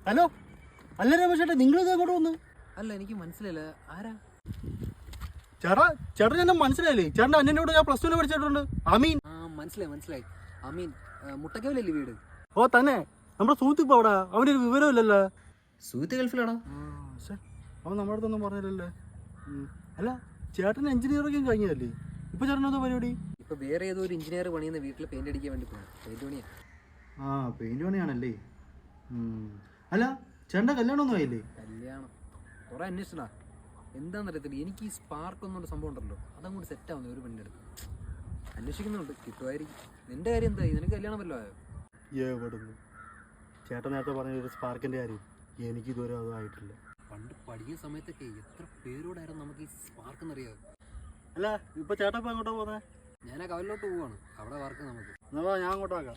Hello, അല്ല രമേശേട്ടാ, നിങ്ങളിത് എങ്ങോട്ട് വന്നു? അല്ല, എനിക്ക് മനസ്സിലായില്ല, ആരാ? ചേട്ടൻ എന്നെ മനസ്സിലായില്ലേ? ചേട്ടൻ്റെ അന്യനോട് ഞാൻ പ്ലസ് 2 പഠിച്ചിട്ടുണ്ട്. അമീൻ. മനസ്സിലായി. അമീൻ, മുട്ടക്കവലല്ലേ വീട്? ഓ തന്നെ, നമ്മുടെ സുഹൃത്ത് ഇപ്പൊ അവിടെ. അവനൊരു വിവരമില്ലല്ലോ. സുഹൃത്ത് ഗൾഫിലാണോ? അവൻ നമ്മുടെ അടുത്തൊന്നും പറഞ്ഞില്ലല്ലേ. അല്ല, ചേട്ടൻ എഞ്ചിനീയറിംഗ് കഴിഞ്ഞതല്ലേ? ഇപ്പൊ ചേട്ടനെന്തോ പരിപാടി? ഇപ്പൊ വേറെ ഏതോ ഒരു എഞ്ചിനീയർ പണിയുന്ന വീട്ടിൽ പെയിന്റ് അടിക്കാൻ വേണ്ടി പോകണം. പെയിന്റ് പണിയാ. പെയിന്റ് പണിയാണല്ലേ. അല്ല, ചേട്ടൻ്റെ കല്യാണം ഒന്നും ആയില്ലേ? കല്യാണം കുറെ അന്വേഷിച്ചാ, എന്താണെന്നറിയത്തില്ല. എനിക്ക് ഈ സ്പാർക്ക് ഒന്നൊരു സംഭവം ഉണ്ടല്ലോ, അതങ്ങോട്ട് സെറ്റ് ആവുന്ന ഒരു പെണ്ണെടുക്കും. അന്വേഷിക്കുന്നുണ്ട്, കിട്ടുമായിരിക്കും. നിന്റെ കാര്യം എന്തായി? നിനക്ക് കല്യാണം വല്ലതും ആയോ? എവിടുന്ന്? ചേട്ടൻ നേരത്തെ പറഞ്ഞൊരു സ്പാർക്കിന്റെ കാര്യം എനിക്ക് ഇതുവരെ അതും ആയിട്ടില്ല. പണ്ട് പഠിക്കുന്ന സമയത്തൊക്കെ എത്ര പേരോടായിരുന്നു നമുക്ക് ഈ സ്പാർക്ക് എന്നറിയാം. അല്ല, ഇപ്പൊ ചേട്ടൻ ഇപ്പൊ എങ്ങോട്ടാ പോകുന്നത്? ഞാൻ ആ കവലിലോട്ട് പോവാണ്. അവിടെ വർക്ക് നമുക്ക്. എന്നാ ഞാൻ അങ്ങോട്ടാക്കാം.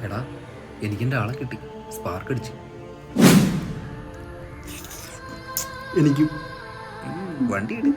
എടാ, എനിക്കെൻ്റെ ആളെ കിട്ടി. സ്പാർക്ക് അടിച്ച്. എനിക്കും വണ്ടി ഇട്.